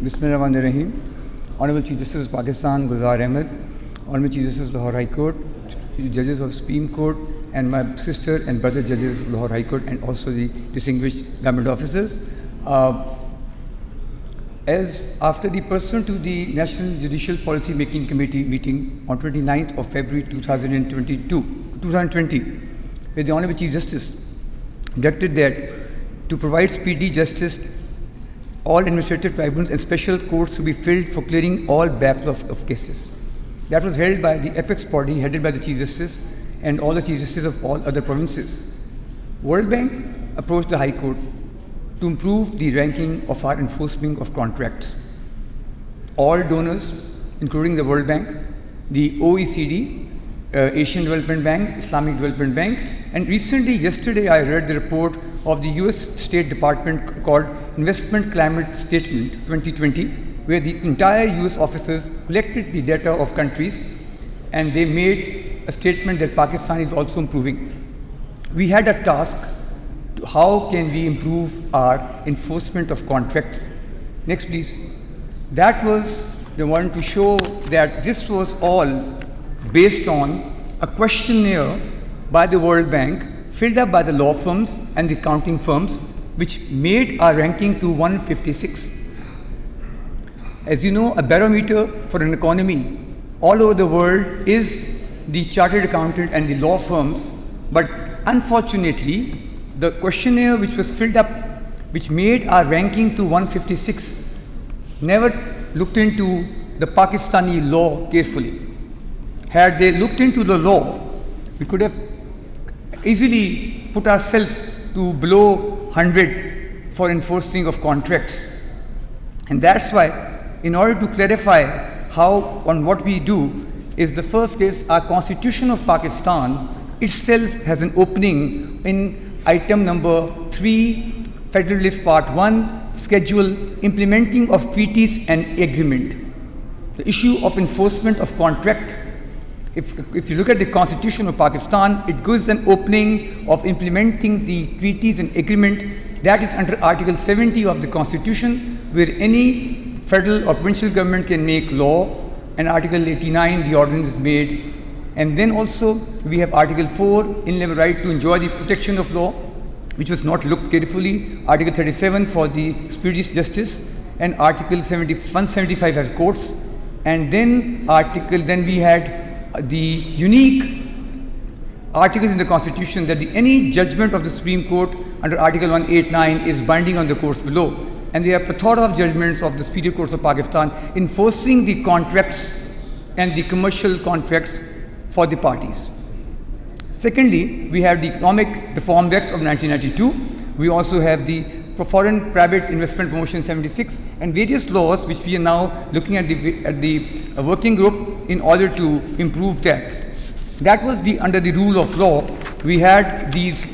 Bismillahirrahmanirrahim. Honorable Chief Justice of Pakistan, Gulzar Ahmed, Honorable Chief Justice of Lahore High Court, Judges of Supreme Court, and my sister and brother judges of Lahore High Court, and also the distinguished government officers. As after the pursuant to the National Judicial Policy Making Committee meeting on 29th of February 2020, where the Honorable Chief Justice directed that to provide speedy justice, all administrative tribunals and special courts to be filled for clearing all backlog of cases. That was held by the apex body headed by the Chief Justice and all the Chief Justices of all other provinces. World Bank approached the High Court to improve the ranking of our enforcement of contracts. All donors, including the World Bank, the OECD, Asian Development Bank, Islamic Development Bank, and recently, yesterday, I read the report of the US State Department called Investment Climate Statement 2020, where the entire US officers collected the data of countries and they made a statement that Pakistan is also improving. We had a task to how can we improve our enforcement of contracts. Next, please. That was the one to show that this was all based on a questionnaire by the World Bank filled up by the law firms and the accounting firms, which made our ranking to 156. As you know, a barometer for an economy all over the world is the chartered accountant and the law firms, but unfortunately, the questionnaire which was filled up, which made our ranking to 156, never looked into the Pakistani law carefully. Had they looked into the law, we could have easily put ourselves to below 100 for enforcing of contracts. And that's why, in order to clarify how on what we do, is the first is our Constitution of Pakistan itself has an opening in item number 3, Federal List Part 1, Schedule Implementing of Treaties and Agreement. The issue of enforcement of contract. If you look at the Constitution of Pakistan, it gives an opening of implementing the treaties and agreement that is under Article 70 of the Constitution, where any federal or provincial government can make law, and Article 89, the ordinance is made. And then also we have Article 4, inalienable right to enjoy the protection of law, which was not looked carefully, Article 37 for the expeditious justice, and Article 175 has courts, and then we had the unique articles in the Constitution that any judgment of the Supreme Court under Article 189 is binding on the courts below, and there are plethora of judgments of the Superior Courts of Pakistan enforcing the contracts and the commercial contracts for the parties. Secondly, we have the Economic Reform Act of 1992. We also have the Foreign Private Investment Promotion 76 and various laws which we are now looking at the working group in order to improve that. That was under the rule of law. We had these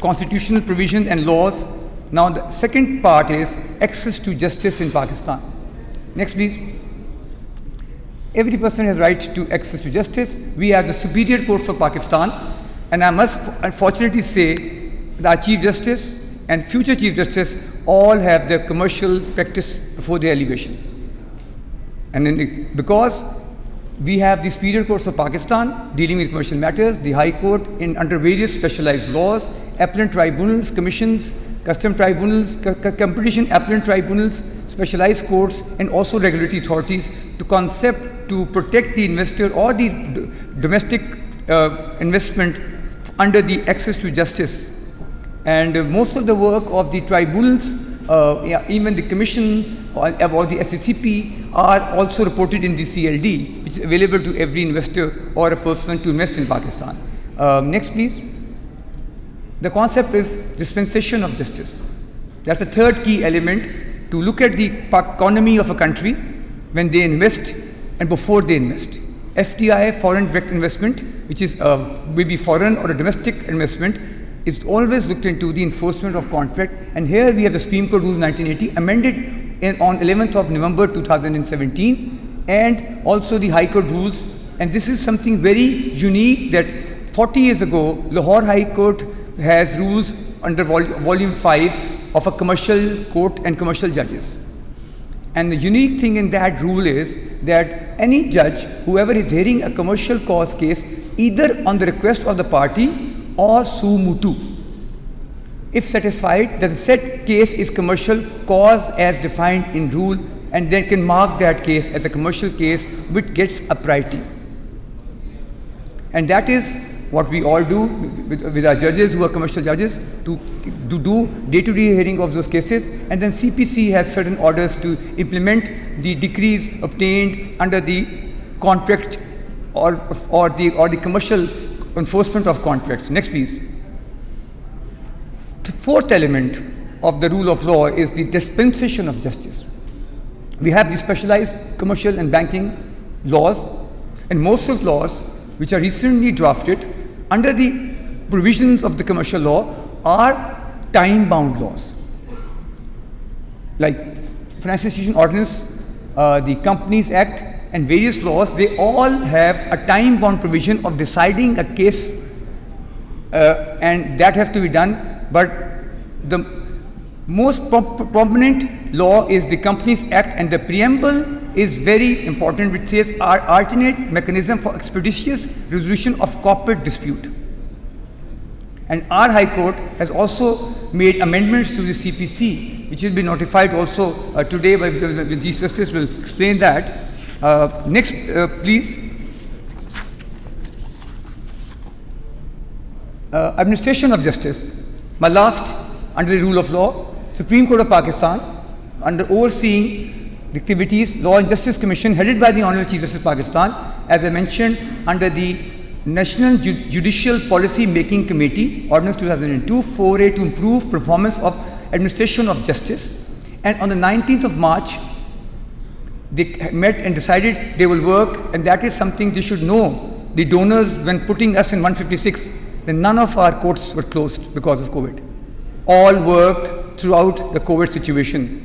constitutional provisions and laws. Now the second part is access to justice in Pakistan. Next, please. Every person has right to access to justice. We have the Superior Courts of Pakistan, and I must unfortunately say that our Chief Justice and future Chief Justice all have their commercial practice before their elevation. And then because we have the Superior Courts of Pakistan dealing with commercial matters, the High Court under various specialized laws, appellant tribunals, commissions, custom tribunals, competition appellant tribunals, specialized courts, and also regulatory authorities to protect the investor or the domestic investment under the access to justice. And most of the work of the tribunals, even the commission or the SCCP, are also reported in the CLD, which is available to every investor or a person to invest in Pakistan. Next, please. The concept is dispensation of justice. That's the third key element to look at the economy of a country when they invest and before they invest. FDI, foreign direct investment, which is maybe foreign or a domestic investment, is always looked into the enforcement of contract. And here we have the Supreme Court Rules 1980 amended on 11th of November 2017, and also the High Court rules. And this is something very unique that 40 years ago, Lahore High Court has rules under volume 5 of a commercial court and commercial judges. And the unique thing in that rule is that any judge, whoever is hearing a commercial cause case, either on the request of the party or suo motu, if satisfied that the said case is commercial cause as defined in rule, and then can mark that case as a commercial case which gets a priority. And that is what we all do with our judges who are commercial judges, to do day-to-day hearing of those cases. And then CPC has certain orders to implement the decrees obtained under the contract or the commercial enforcement of contracts. Next, please. The fourth element of the rule of law is the dispensation of justice. We have the specialized commercial and banking laws, and most of laws which are recently drafted under the provisions of the commercial law are time-bound laws. Like Financial Institution Ordinance, the Companies Act, and various laws, they all have a time-bound provision of deciding a case, and that has to be done. But the most prominent law is the Companies Act, and the preamble is very important, which says our alternate mechanism for expeditious resolution of corporate dispute. And our High Court has also made amendments to the CPC, which will be notified also today by the Chief Justice will explain that. Next, please. Administration of justice. My last, under the rule of law, Supreme Court of Pakistan, under overseeing the activities, Law and Justice Commission, headed by the Honorable Chief Justice of Pakistan, as I mentioned, under the National Judicial Policy Making Committee, Ordinance 2002-4A, to improve performance of administration of justice. And on the 19th of March, they met and decided they will work, and that is something they should know. The donors, when putting us in 156, then none of our courts were closed because of COVID. All worked throughout the COVID situation.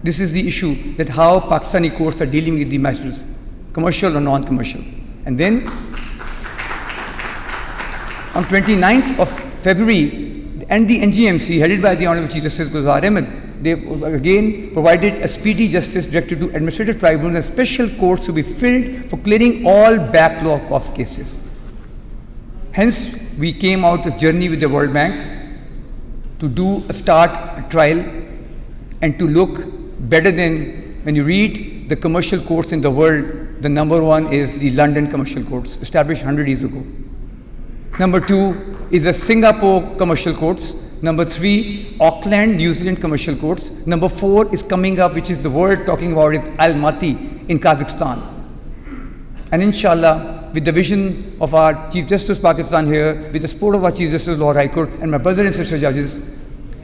This is the issue, that how Pakistani courts are dealing with the matters, commercial or non-commercial. And then on 29th of February, and the NGMC, headed by the Honorable Chief Justice Gulzar Ahmed, they again provided a speedy justice directed to administrative tribunals and special courts to be filled for clearing all backlog of cases. Hence, we came out this journey with the World Bank to start a trial and to look better than, when you read the commercial courts in the world, the number one is the London commercial courts, established 100 years ago. Number two is the Singapore commercial courts. Number three, Auckland, New Zealand commercial courts. Number four is coming up, which is the world talking about, is Almaty in Kazakhstan. And inshallah, with the vision of our Chief Justice of Pakistan here, with the support of our Chief Justice Law High Court and my brother and sister judges,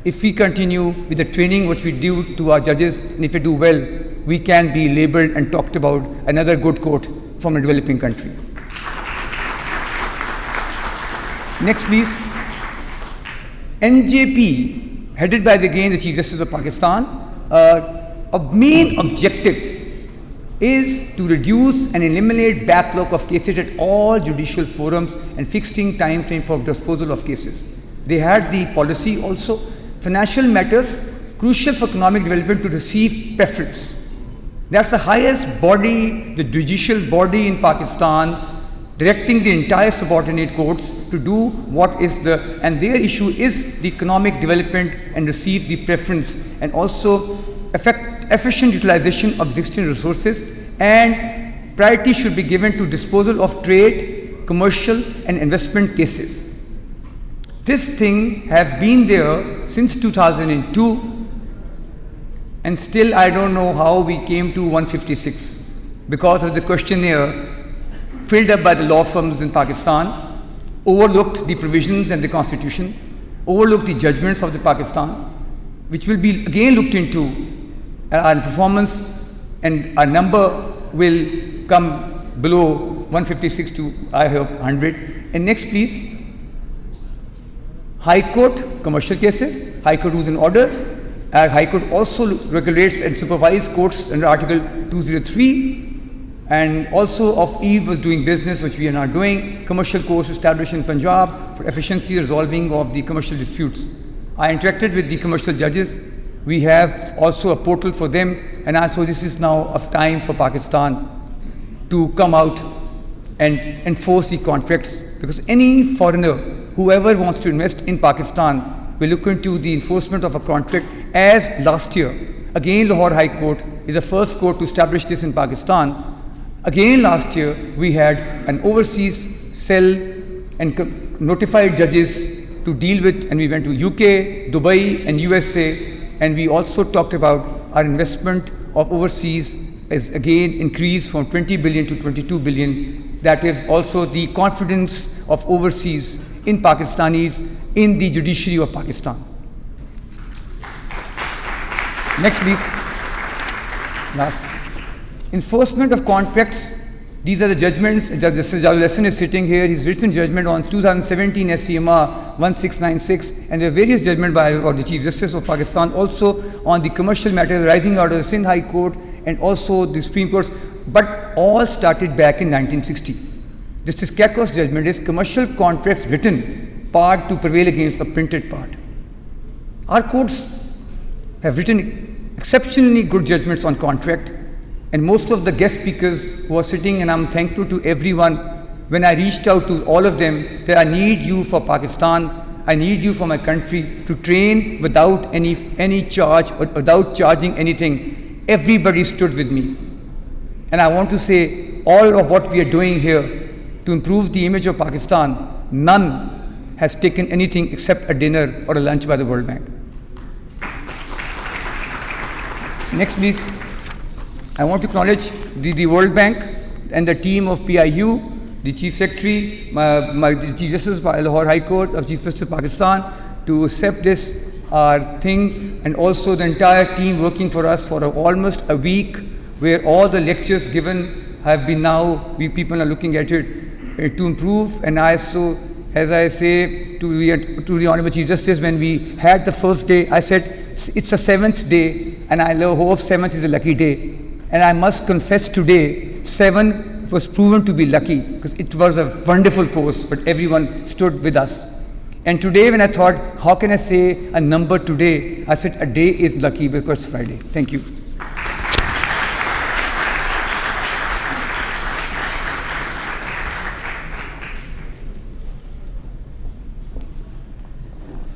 if we continue with the training which we do to our judges, and if we do well, we can be labeled and talked about another good court from a developing country. Next, please. NJP, headed by the Chief Justice of Pakistan, a main objective is to reduce and eliminate backlog of cases at all judicial forums and fixing time frame for disposal of cases. They had the policy also, financial matters crucial for economic development to receive preference. That's the highest body, the judicial body in Pakistan, directing the entire subordinate courts to do what is and their issue is the economic development and receive the preference, and also efficient utilization of existing resources, and priority should be given to disposal of trade, commercial and investment cases. This thing has been there since 2002, and still I don't know how we came to 156, because of the questionnaire filled up by the law firms in Pakistan, overlooked the provisions and the constitution, overlooked the judgments of the Pakistan, which will be again looked into. Our performance and our number will come below 156 to, I hope, 100. And next, please. High Court, commercial cases, High Court rules and orders. Our High Court also regulates and supervises courts under Article 203, and also of ease of doing business, which we are now doing. Commercial courts established in Punjab for efficiency resolving of the commercial disputes. I interacted with the commercial judges. We have also a portal for them And so this is now of time for Pakistan to come out and enforce the contracts, because any foreigner, whoever wants to invest in Pakistan, will look into the enforcement of a contract. As last year, again Lahore High Court is the first court to establish this in Pakistan. Again last year, we had an overseas cell and notified judges to deal with, and we went to UK, Dubai and USA, and we also talked about our investment of overseas is again increased from 20 billion to 22 billion. That is also the confidence of overseas in Pakistanis in the judiciary of Pakistan. Next, please. Last. Enforcement of contracts. These are the judgments. Justice Jadul Hasan is sitting here. He's written judgment on 2017 SCMR 1696, and there are various judgments by the Chief Justice of Pakistan also on the commercial matters arising out of the Sindh High Court and also the Supreme Courts, but all started back in 1960. Justice Kakos' judgment is commercial contracts written part to prevail against the printed part. Our courts have written exceptionally good judgments on contract, and most of the guest speakers who are sitting, and I'm thankful to everyone, when I reached out to all of them that I need you for Pakistan, I need you for my country to train without any charge or without charging anything. Everybody stood with me. And I want to say, all of what we are doing here to improve the image of Pakistan, none has taken anything except a dinner or a lunch by the World Bank. Next, please. I want to acknowledge the World Bank and the team of PIU, the Chief Secretary, the Chief Justice of Lahore High Court of Chief Justice of Pakistan, to accept this thing, and also the entire team working for us for almost a week, where all the lectures given have been now, people are looking at it to improve. And so, as I say to the Honorable Chief Justice, when we had the first day, I said, it's the 7th day, and I hope 7th is a lucky day. And I must confess today, 7 was proven to be lucky, because it was a wonderful course, but everyone stood with us. And today when I thought, how can I say a number today? I said a day is lucky because it's Friday. Thank you.